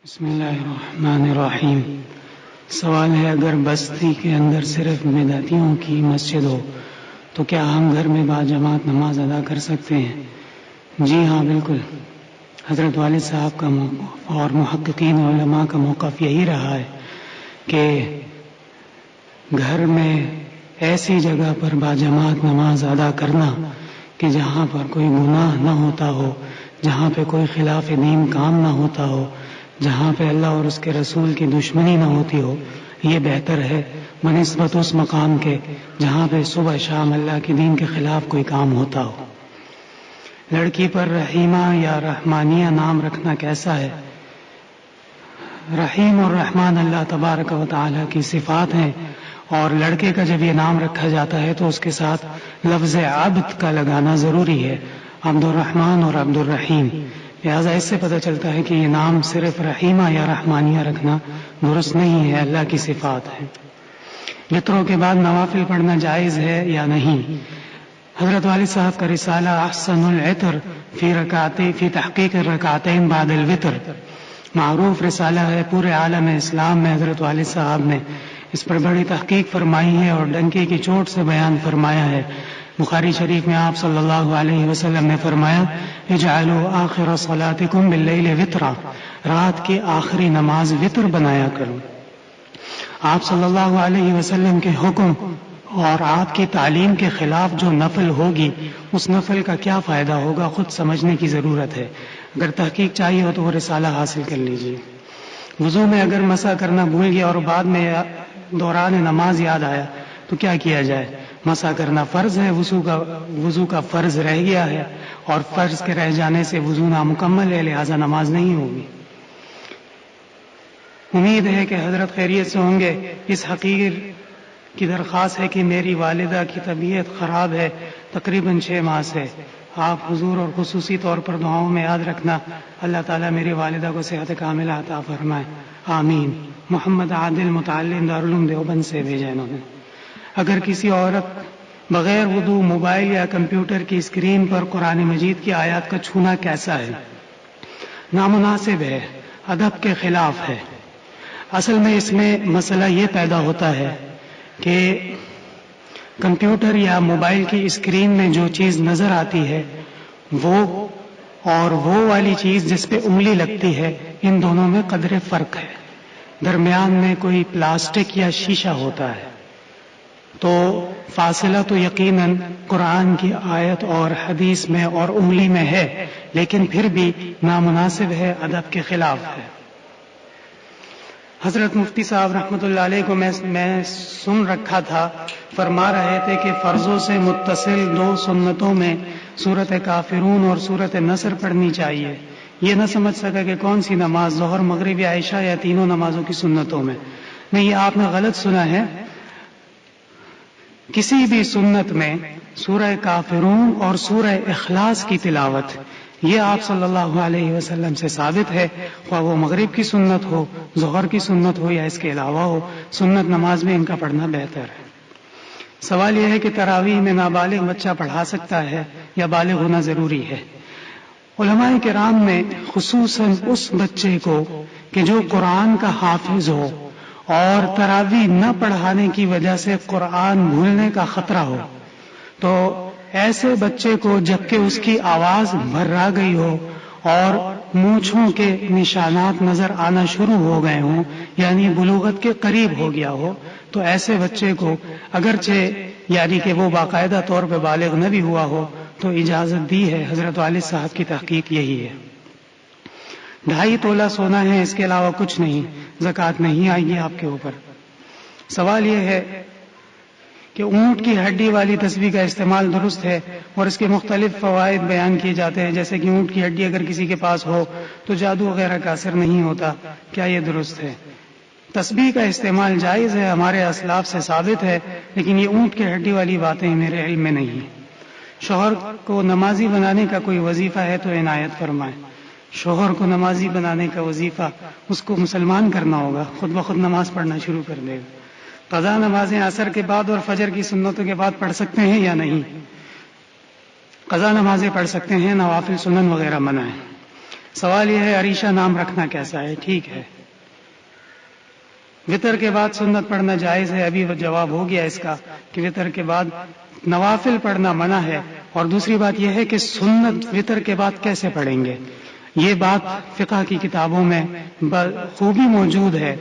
بسم اللہ الرحمن الرحیم۔ سوال ہے، اگر بستی کے اندر صرف بدعتیوں کی مسجد ہو تو کیا ہم گھر میں باجماعت نماز ادا کر سکتے ہیں؟ جی ہاں، بالکل۔ حضرت والد صاحب کا اور محققین علماء کا موقف یہی رہا ہے کہ گھر میں ایسی جگہ پر باجماعت نماز ادا کرنا کہ جہاں پر کوئی گناہ نہ ہوتا ہو، جہاں پہ کوئی خلاف دین کام نہ ہوتا ہو، جہاں پہ اللہ اور اس کے رسول کی دشمنی نہ ہوتی ہو، یہ بہتر ہے بنسبت اس مقام کے جہاں پہ صبح شام اللہ کے دین کے خلاف کوئی کام ہوتا ہو۔ لڑکی پر رحیمہ یا رحمانیہ نام رکھنا کیسا ہے؟ رحیم اور رحمان اللہ تبارک و تعالی کی صفات ہیں، اور لڑکے کا جب یہ نام رکھا جاتا ہے تو اس کے ساتھ لفظ عبد کا لگانا ضروری ہے، عبد الرحمن اور عبد الرحیم۔ لہذا اس سے پتہ چلتا ہے کہ یہ نام صرف رحیمہ یا رحمانیہ رکھنا درست نہیں ہے، اللہ کی صفات ہے۔ وطروں کے بعد نوافل پڑھنا جائز ہے یا نہیں؟ حضرت والد صاحب کا رسالہ احسن العطر فی تحقیق الرکعتین بعد الوطر معروف رسالہ ہے، پورے عالم اسلام میں حضرت والد صاحب نے اس پر بڑی تحقیق فرمائی ہے اور ڈنکے کی چوٹ سے بیان فرمایا ہے۔ بخاری شریف میں آپ صلی اللہ علیہ وسلم نے فرمایا، اجعلوا آخر صلاتکم باللیل وطرا، رات کی آخری نماز وطر بنایا کرو۔ آپ صلی اللہ علیہ وسلم کے حکم اور آپ کی تعلیم کے خلاف جو نفل ہوگی، اس نفل کا کیا فائدہ ہوگا، خود سمجھنے کی ضرورت ہے۔ اگر تحقیق چاہیے ہو تو وہ رسالہ حاصل کر لیجیے۔ وضو میں اگر مسح کرنا بھول گیا اور بعد میں دوران نماز یاد آیا تو کیا کیا جائے؟ مسح کرنا فرض ہے، وضو کا فرض رہ گیا ہے، اور فرض کے رہ جانے سے وضو نامکمل ہے، لہذا نماز نہیں ہوگی۔ امید ہے کہ حضرت خیریت سے ہوں گے۔ اس حقیر کی درخواست ہے کہ میری والدہ کی طبیعت خراب ہے، تقریباً 6 ماہ سے۔ آپ حضور اور خصوصی طور پر دعاؤں میں یاد رکھنا، اللہ تعالیٰ میری والدہ کو صحت کاملہ عطا فرمائے، آمین۔ محمد عادل متعلم دارالعلوم دیوبند سے بھیجا انہوں نے۔ اگر کسی عورت بغیر وضو موبائل یا کمپیوٹر کی اسکرین پر قرآن مجید کی آیات کا چھونا کیسا ہے؟ نامناسب ہے، ادب کے خلاف ہے۔ اصل میں اس میں مسئلہ یہ پیدا ہوتا ہے کہ کمپیوٹر یا موبائل کی اسکرین میں جو چیز نظر آتی ہے وہ اور وہ والی چیز جس پہ انگلی لگتی ہے، ان دونوں میں قدر فرق ہے۔ درمیان میں کوئی پلاسٹک یا شیشہ ہوتا ہے تو فاصلہ تو یقیناً قرآن کی آیت اور حدیث میں اور انگلی میں ہے، لیکن پھر بھی نامناسب ہے، ادب کے خلاف ہے۔ حضرت مفتی صاحب رحمۃ اللہ علیہ کو میں سن رکھا تھا، فرما رہے تھے کہ فرضوں سے متصل 2 سنتوں میں سورۃ کافرون اور سورۃ نصر پڑھنی چاہیے۔ یہ نہ سمجھ سکا کہ کون سی نماز، ظہر مغرب یا عشاء یا تینوں نمازوں کی سنتوں میں۔ نہیں، یہ آپ نے غلط سنا ہے۔ کسی بھی سنت میں سورہ کافرون اور سورہ اخلاص کی تلاوت، یہ آپ صلی اللہ علیہ وسلم سے ثابت ہے، خواہ وہ مغرب کی سنت ہو، ظہر کی سنت ہو یا اس کے علاوہ ہو، سنت نماز میں ان کا پڑھنا بہتر ہے۔ سوال یہ ہے کہ تراویح میں نابالغ بچہ پڑھا سکتا ہے یا بالغ ہونا ضروری ہے؟ علماء کرام نے خصوصاً اس بچے کو کہ جو قرآن کا حافظ ہو اور تراویح نہ پڑھانے کی وجہ سے قرآن بھولنے کا خطرہ ہو، تو ایسے بچے کو جبکہ اس کی آواز بھرا گئی ہو اور مونچھوں کے نشانات نظر آنا شروع ہو گئے ہوں، یعنی بلوغت کے قریب ہو گیا ہو، تو ایسے بچے کو اگرچہ یعنی کہ وہ باقاعدہ طور پہ بالغ نہ بھی ہوا ہو تو اجازت دی ہے۔ حضرت والد صاحب کی تحقیق یہی ہے۔ 2.5 تولہ سونا ہے، اس کے علاوہ کچھ نہیں، زکوٰۃ نہیں آئے گی آپ کے اوپر۔ سوال یہ ہے کہ اونٹ کی ہڈی والی تسبیح کا استعمال درست ہے اور اس کے مختلف فوائد بیان کیے جاتے ہیں، جیسے کہ اونٹ کی ہڈی اگر کسی کے پاس ہو تو جادو وغیرہ کا اثر نہیں ہوتا، کیا یہ درست ہے؟ تسبیح کا استعمال جائز ہے، ہمارے اسلاف سے ثابت ہے، لیکن یہ اونٹ کی ہڈی والی باتیں میرے علم میں نہیں ہیں۔ شوہر کو نمازی بنانے کا کوئی وظیفہ ہے تو عنایت فرمائیں۔ شوہر کو نمازی بنانے کا وظیفہ اس کو مسلمان کرنا ہوگا، خود بخود نماز پڑھنا شروع کر دے گا۔ قضا نمازیں عصر کے بعد اور فجر کی سنتوں کے بعد پڑھ سکتے ہیں یا نہیں؟ قضا نمازیں پڑھ سکتے ہیں، نوافل سنن وغیرہ منع ہے۔ سوال یہ ہے عریشہ نام رکھنا کیسا ہے؟ ٹھیک ہے. وطر کے بعد سنت پڑھنا جائز ہے. ابھی وہ جواب ہو گیا اس کا کہ وطر کے بعد نوافل پڑھنا منع ہے. اور دوسری بات یہ ہے کہ سنت وطر کے بعد کیسے پڑھیں گے. یہ بات فقہ کی کتابوں میں خوبی موجود ہے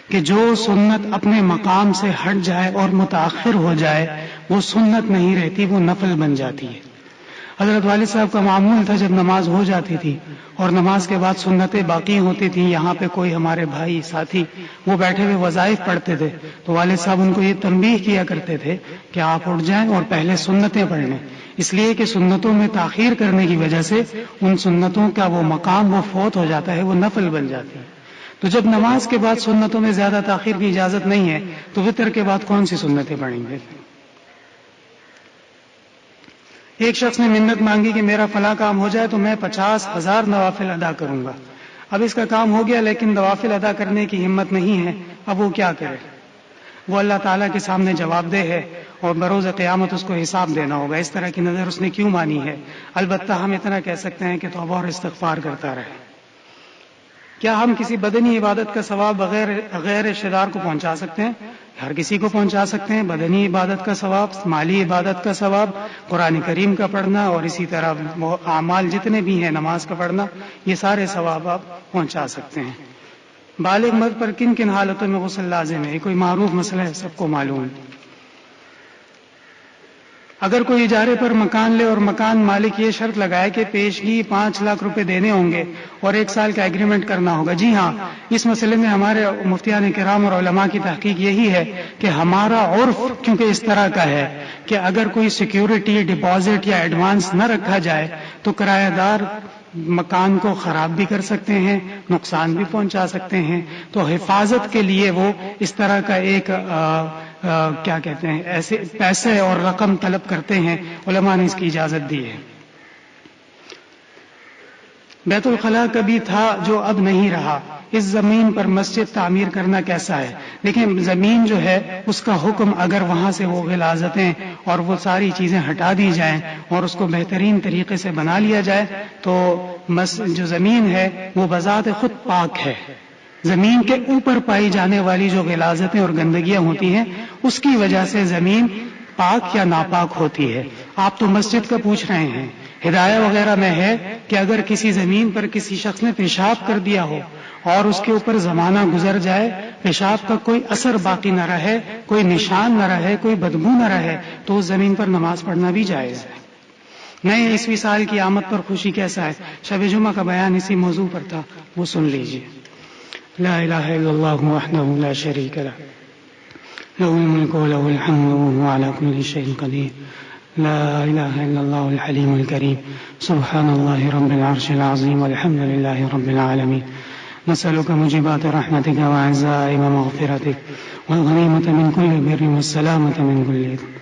کہ جو سنت اپنے مقام سے ہٹ جائے اور متاخر ہو جائے وہ سنت نہیں رہتی، وہ نفل بن جاتی ہے. حضرت والد صاحب کا معمول تھا جب نماز ہو جاتی تھی اور نماز کے بعد سنتیں باقی ہوتی تھیں، یہاں پہ کوئی ہمارے بھائی ساتھی وہ بیٹھے ہوئے وظائف پڑھتے تھے تو والد صاحب ان کو یہ تنبیہ کیا کرتے تھے کہ آپ اٹھ جائیں اور پہلے سنتیں پڑھ لیں، اس لیے کہ سنتوں میں تاخیر کرنے کی وجہ سے ان سنتوں کا وہ مقام وہ فوت ہو جاتا ہے، وہ نفل بن جاتی ہے. تو جب نماز کے بعد سنتوں میں زیادہ تاخیر کی اجازت نہیں ہے تو وطر کے بعد کون سی سنتیں پڑھیں گے؟ ایک شخص نے منت مانگی کہ میرا فلاں کام ہو جائے تو میں 50,000 نوافل ادا کروں گا. اب اس کا کام ہو گیا لیکن نوافل ادا کرنے کی ہمت نہیں ہے، اب وہ کیا کرے؟ وہ اللہ تعالیٰ کے سامنے جواب دہ ہے اور بروز قیامت اس کو حساب دینا ہوگا. اس طرح کی نظر اس نے کیوں مانی ہے؟ البتہ ہم اتنا کہہ سکتے ہیں کہ توبہ اور استغفار کرتا رہے. کیا ہم کسی بدنی عبادت کا ثواب غیر رشتہ دار کو پہنچا سکتے ہیں؟ ہر کسی کو پہنچا سکتے ہیں. بدنی عبادت کا ثواب، مالی عبادت کا ثواب، قرآن کریم کا پڑھنا اور اسی طرح اعمال جتنے بھی ہیں، نماز کا پڑھنا، یہ سارے ثواب آپ پہنچا سکتے ہیں. بالغ مرد پر کن کن حالتوں میں غسل لازم ہے؟ یہ کوئی معروف مسئلہ ہے، سب کو معلوم ہے. اگر کوئی اجارے پر مکان لے اور مکان مالک یہ شرط لگائے کہ پیشگی 5 لاکھ روپے دینے ہوں گے اور 1 سال کا ایگریمنٹ کرنا ہوگا. جی ہاں، اس مسئلے میں ہمارے مفتیان کرام اور علماء کی تحقیق یہی ہے کہ ہمارا عرف کیونکہ اس طرح کا ہے کہ اگر کوئی سیکیورٹی، ڈپازٹ یا ایڈوانس نہ رکھا جائے تو کرایہ دار مکان کو خراب بھی کر سکتے ہیں، نقصان بھی پہنچا سکتے ہیں. تو حفاظت کے لیے وہ اس طرح کا ایک کیا کہتے ہیں، ایسے پیسے اور رقم طلب کرتے ہیں. علماء نے اس کی اجازت دی ہے. بیت الخلاء کبھی تھا جو اب نہیں رہا، اس زمین پر مسجد تعمیر کرنا کیسا ہے؟ دیکھیں، زمین جو ہے اس کا حکم اگر وہاں سے وہ غلاظتیں اور وہ ساری چیزیں ہٹا دی جائیں اور اس کو بہترین طریقے سے بنا لیا جائے تو جو زمین ہے وہ بذات خود پاک ہے. زمین کے اوپر پائی جانے والی جو غلاظتیں اور گندگیاں ہوتی ہیں اس کی وجہ سے زمین پاک یا ناپاک ہوتی ہے. آپ تو مسجد کا پوچھ رہے ہیں. ہدایہ وغیرہ میں ہے کہ اگر کسی زمین پر کسی شخص نے پیشاب کر دیا ہو اور اس کے اوپر زمانہ گزر جائے، پیشاب کا کوئی اثر باقی نہ رہے، کوئی نشان نہ رہے، کوئی بدبو نہ رہے، تو اس زمین پر نماز پڑھنا بھی جائز ہے. نئے عیسوی سال کی آمد پر خوشی کیسا ہے؟ شب جمعہ کا بیان اسی موضوع پر تھا، وہ سن لیجیے. لا الہ الا اللہ وحدہ لا شریک لہ له الملك وله الحمد وهو على كل شيء قدير. لا إله إلا الله الحليم الكريم. سبحان الله رب العرش العظيم والحمد لله رب العالمين. نسألك موجبات رحمتك وعزائم مغفرتك والغنيمة من كل بر والسلامة من كل إثم.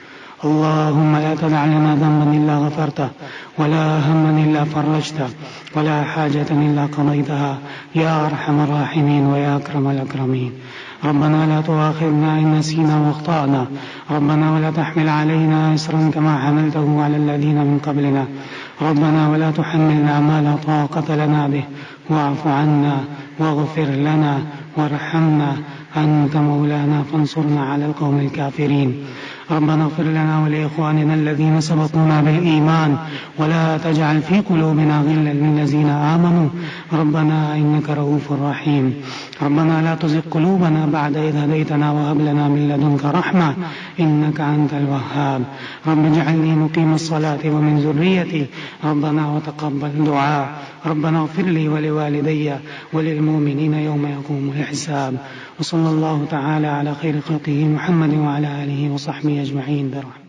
اللهم لا تدع لنا ذنبا إلا غفرته ولا هما إلا فرجته ولا حاجة إلا قضيتها يا أرحم الراحمين ويا أكرم الأكرمين. ربنا لا تؤاخذنا إن نسينا واخطأنا. ربنا ولا تحمل علينا إصرا كما حملته على الذين من قبلنا. ربنا ولا تحملنا ما لا طاقة لنا به واعف عنا واغفر لنا وارحمنا أنت مولانا فانصرنا على القوم الكافرين. ربنا اغفر لنا ولإخواننا الذين سبقونا بالإيمان ولا تجعل في قلوبنا غلا للذين آمنوا ربنا إنك رؤوف رحيم. ربنا لا تزغ قلوبنا بعد إذ هديتنا وهب لنا من لدنك رحمة إنك أنت الوهاب. رب اجعلني مقيم الصلاة ومن ذريتي ربنا وتقبل دعاء. ربنا اغفر لي ولوالدي وللمؤمنين يوم يقوم الحساب. وصلى الله تعالى على خير خلقه محمد وعلى آله وصحبه أجمعين برحمته.